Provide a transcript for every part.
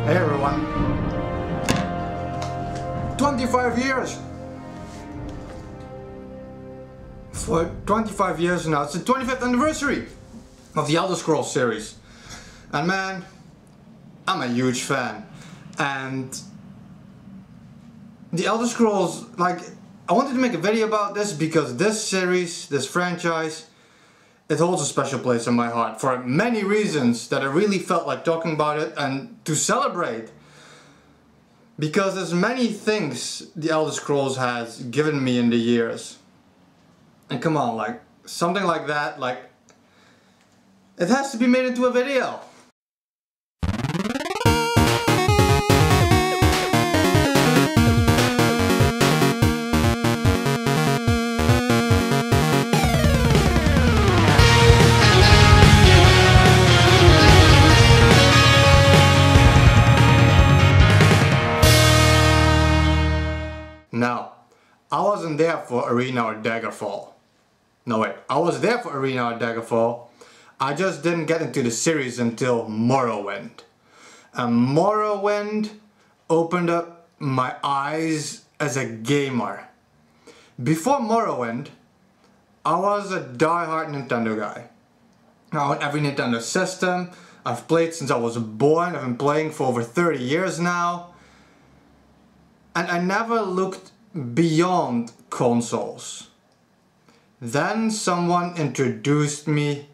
Hey everyone, 25 years! For 25 years now, it's the 25th anniversary of the Elder Scrolls series. And man, I'm a huge fan. And the Elder Scrolls, like, I wanted to make a video about this because this series, this franchise, it holds a special place in my heart for many reasons that I really felt like talking about it and to celebrate. Because there's many things the Elder Scrolls has given me in the years. And come on, like, something like that, like, it has to be made into a video. Now, I wasn't there for Arena or Daggerfall. No wait, I was there for Arena or Daggerfall. I just didn't get into the series until Morrowind. And Morrowind opened up my eyes as a gamer. Before Morrowind, I was a die-hard Nintendo guy. I own every Nintendo system. I've played since I was born. I've been playing for over 30 years now. And I never looked beyond consoles. Then someone introduced me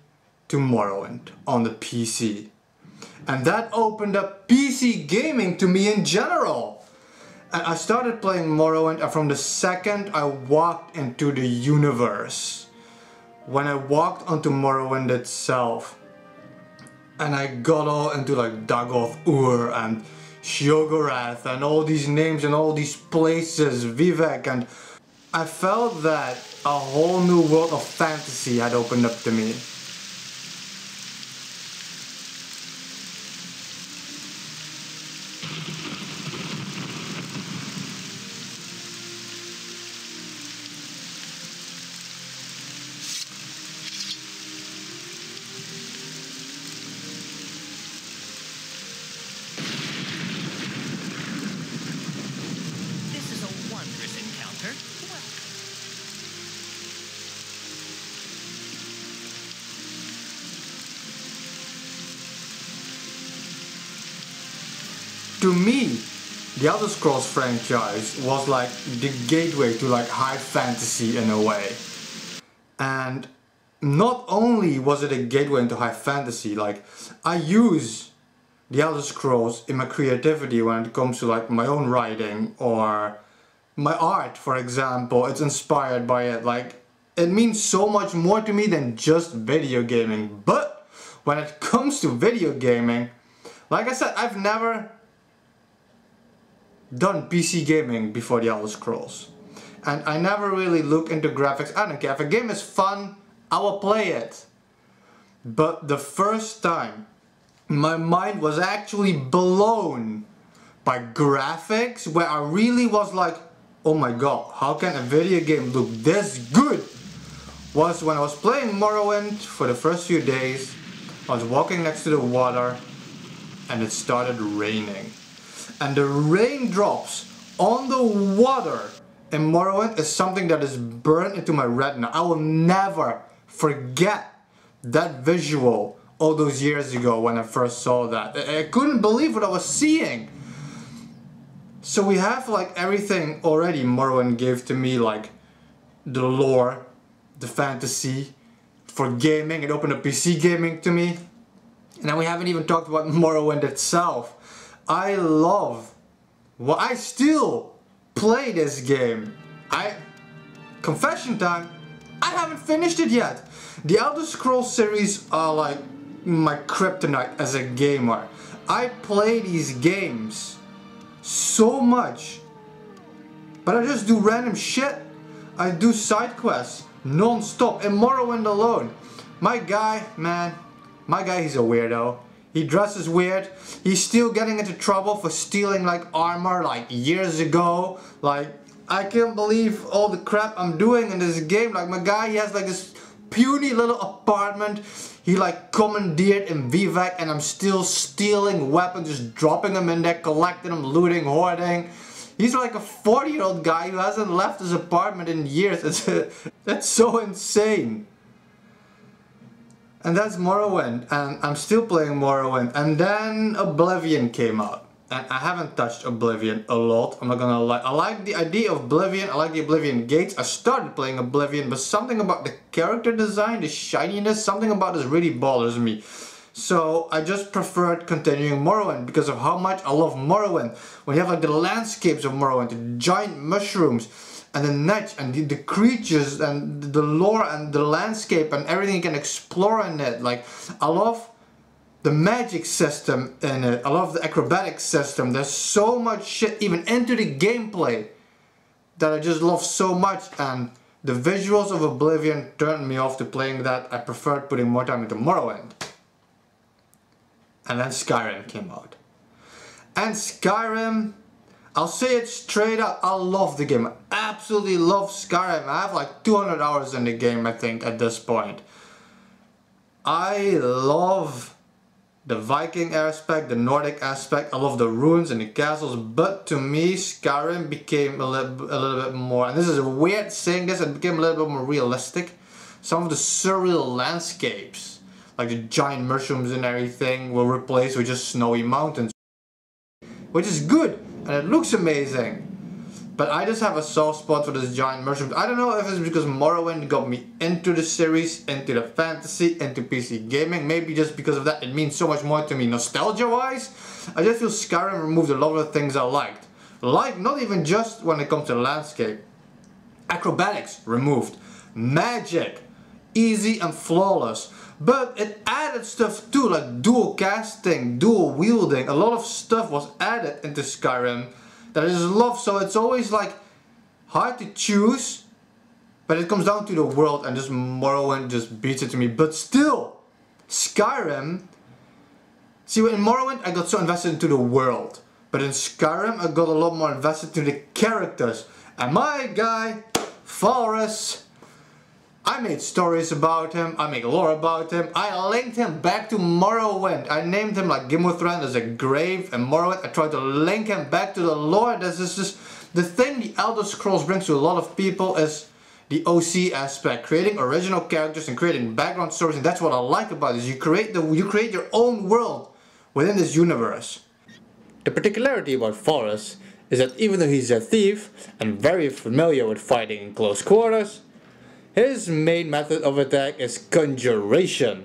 to Morrowind on the PC. And that opened up PC gaming to me in general. And I started playing Morrowind, and from the second I walked into the universe, when I walked onto Morrowind itself, and I got all into like Dagoth Ur and Sheogorath and all these names and all these places, Vivek, and I felt that a whole new world of fantasy had opened up to me. To me, the Elder Scrolls franchise was like the gateway to like high fantasy in a way. And not only was it a gateway into high fantasy, like I use the Elder Scrolls in my creativity when it comes to like my own writing or my art, for example. It's inspired by it. Like, it means so much more to me than just video gaming. But when it comes to video gaming, like I said, I've never done PC gaming before the Elder Scrolls. And I never really look into graphics. I don't care. If a game is fun, I will play it. But the first time my mind was actually blown by graphics, where I really was like, oh my god, how can a video game look this good? was when I was playing Morrowind for the first few days. I was walking next to the water and it started raining. And the raindrops on the water in Morrowind is something that is burned into my retina. I will never forget that visual all those years ago when I first saw that. I couldn't believe what I was seeing. So we have like everything already Morrowind gave to me, like the lore, the fantasy, for gaming. It opened up PC gaming to me. And then we haven't even talked about Morrowind itself. I still play this game. Confession time, I haven't finished it yet. The Elder Scrolls series are like my kryptonite as a gamer. I play these games so much, but I just do random shit. I do side quests non-stop in Morrowind alone. My guy, he's a weirdo. He dresses weird. He's still getting into trouble for stealing like armor like years ago. Like, I can't believe all the crap I'm doing in this game. Like, my guy, he has like this puny little apartment. He like commandeered in Vivek, and I'm still stealing weapons, just dropping them in there, collecting them, looting, hoarding. He's like a 40-year-old guy who hasn't left his apartment in years. That's so insane. And that's Morrowind, and I'm still playing Morrowind. And then Oblivion came out. And I haven't touched Oblivion a lot, I'm not gonna lie. I like the idea of Oblivion, I like the Oblivion gates. I started playing Oblivion, but something about the character design, the shininess, something about this really bothers me. So I just preferred continuing Morrowind because of how much I love Morrowind. When you have like the landscapes of Morrowind, the giant mushrooms, and the niche, and the creatures, and the lore, and the landscape, and everything you can explore in it. Like, I love the magic system in it. I love the acrobatic system. There's so much shit even into the gameplay that I just love so much, and the visuals of Oblivion turned me off to playing that. I preferred putting more time into Morrowind. And then Skyrim came out. And Skyrim, I'll say it straight up, I love the game. I absolutely love Skyrim. I have like 200 hours in the game, I think, at this point. I love the Viking aspect, the Nordic aspect. I love the ruins and the castles, but to me Skyrim became a little bit more, and this is weird saying this, it became a little bit more realistic. Some of the surreal landscapes, like the giant mushrooms and everything, were replaced with just snowy mountains, which is good and it looks amazing. But I just have a soft spot for this giant mushrooms. I don't know if it's because Morrowind got me into the series, into the fantasy, into PC gaming. Maybe just because of that it means so much more to me nostalgia wise. I just feel Skyrim removed a lot of the things I liked. Like, not even just when it comes to landscape. Acrobatics removed. Magic, easy and flawless. But it added stuff too, like dual casting, dual wielding. A lot of stuff was added into Skyrim that I just love. So it's always like hard to choose, but it comes down to the world, and just Morrowind just beats it to me. But still, Skyrim, see, in Morrowind I got so invested into the world, but in Skyrim I got a lot more invested into the characters. And my guy, Forrest, I made stories about him, I make lore about him, I linked him back to Morrowind. I named him like Gimothrand as a grave, and Morrowind I tried to link him back to the lore. This is just the thing the Elder Scrolls brings to a lot of people, is the OC aspect, creating original characters and creating background stories, and that's what I like about this. You create your own world within this universe. The particularity about Forrest is that even though he's a thief and very familiar with fighting in close quarters, his main method of attack is conjuration.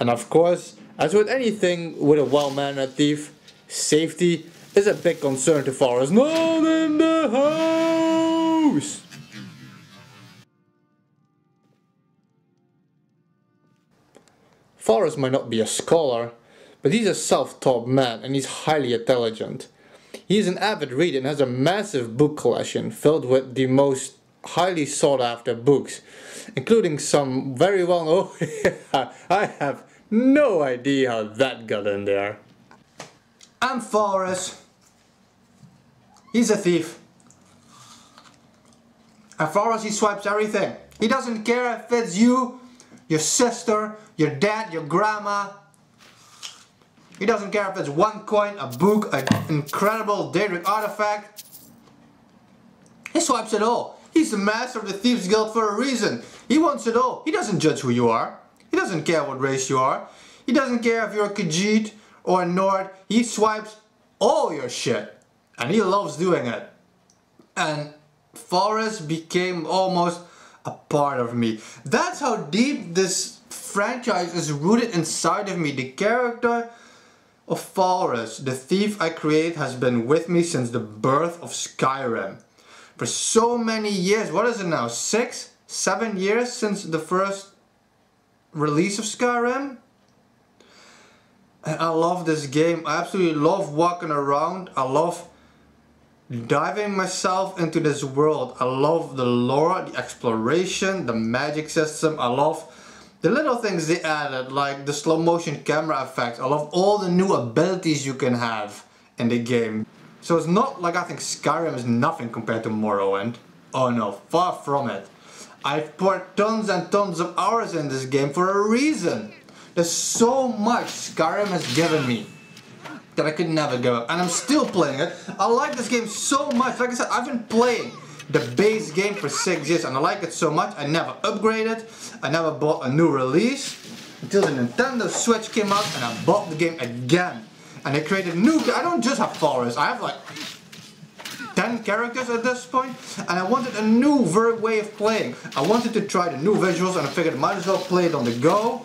And of course, as with anything with a well-mannered thief, safety is a big concern to Forrest. Not in the house! Forrest might not be a scholar, but he's a self-taught man and he's highly intelligent. He's an avid reader and has a massive book collection filled with the most highly sought after books, including some very well known. I have no idea how that got in there. And Forrest, he's a thief. And Forrest, he swipes everything. He doesn't care if it's you, your sister, your dad, your grandma. He doesn't care if it's one coin, a book, an incredible Daedric artifact. He swipes it all. He's the master of the Thieves Guild for a reason. He wants it all. He doesn't judge who you are. He doesn't care what race you are. He doesn't care if you're a Khajiit or a Nord. He swipes all your shit. And he loves doing it. And Forest became almost a part of me. That's how deep this franchise is rooted inside of me. The character of Forest, the thief I create, has been with me since the birth of Skyrim. For so many years. What is it now? 6, 7 years since the first release of Skyrim? And I love this game. I absolutely love walking around. I love diving myself into this world. I love the lore, the exploration, the magic system. I love the little things they added, like the slow motion camera effects. I love all the new abilities you can have in the game. So it's not like I think Skyrim is nothing compared to Morrowind. Oh no, far from it. I've poured tons and tons of hours in this game for a reason. There's so much Skyrim has given me that I could never give up. And I'm still playing it. I like this game so much. Like I said, I've been playing the base game for 6 years and I like it so much. I never upgraded. I never bought a new release until the Nintendo Switch came out and I bought the game again. And they created new. I don't just have Forest. I have like 10 characters at this point, and I wanted a new way of playing. I wanted to try the new visuals, and I figured I might as well play it on the go,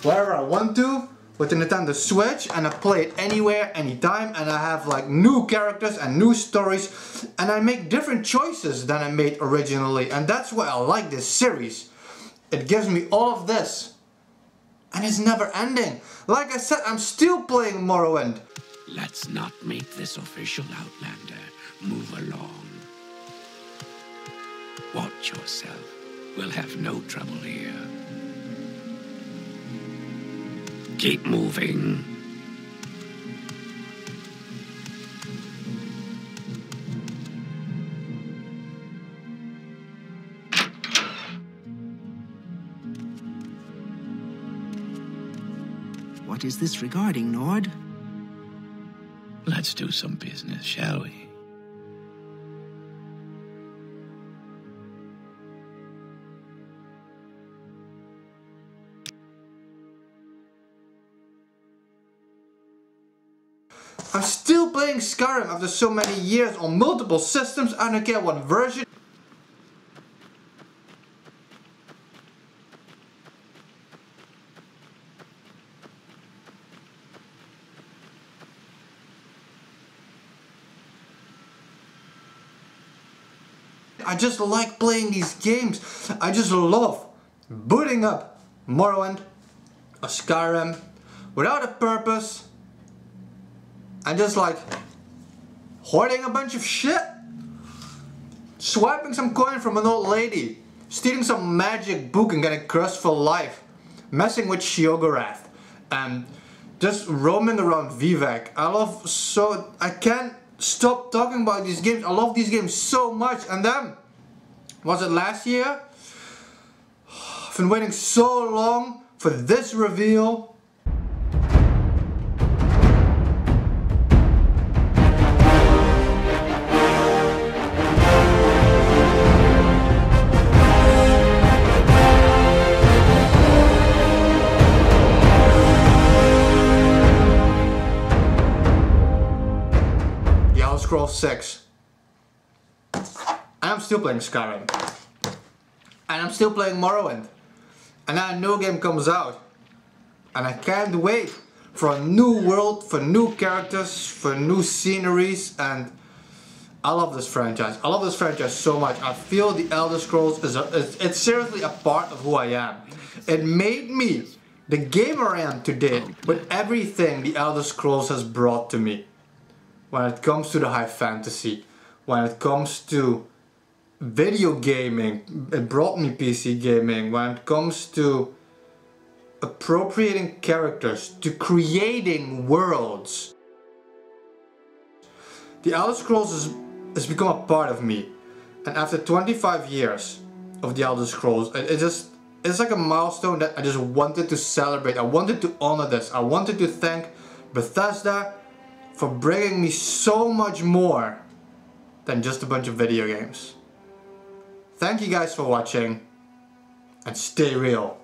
wherever I want to, with the Nintendo Switch, and I play it anywhere, anytime, and I have like new characters and new stories, and I make different choices than I made originally, and that's why I like this series. It gives me all of this, and it's never ending. Like I said, I'm still playing Morrowind. Let's not make this official, Outlander. Move along. Watch yourself. We'll have no trouble here. Keep moving. What is this regarding, Nord? Let's do some business, shall we? I'm still playing Skyrim after so many years on multiple systems. I don't care what version. I just like playing these games. I just love booting up Morrowind or Skyrim without a purpose and just like hoarding a bunch of shit, swiping some coin from an old lady, stealing some magic book and getting cursed for life, messing with Sheogorath, and just roaming around Vivek. I can't stop talking about these games. I love these games so much. And then, was it last year? I've been waiting so long for this reveal. Scroll 6. And I'm still playing Skyrim. And I'm still playing Morrowind. And now a new game comes out. And I can't wait for a new world, for new characters, for new sceneries, and I love this franchise. I love this franchise so much. I feel the Elder Scrolls it's seriously a part of who I am. It made me the gamer I am today with everything the Elder Scrolls has brought to me. When it comes to the high fantasy, when it comes to video gaming, it brought me PC gaming. When it comes to appropriating characters, to creating worlds, the Elder Scrolls has become a part of me. And after 25 years of the Elder Scrolls. It's like a milestone that I just wanted to celebrate. I wanted to honor this. I wanted to thank Bethesda for bringing me so much more than just a bunch of video games. Thank you guys for watching, and stay real.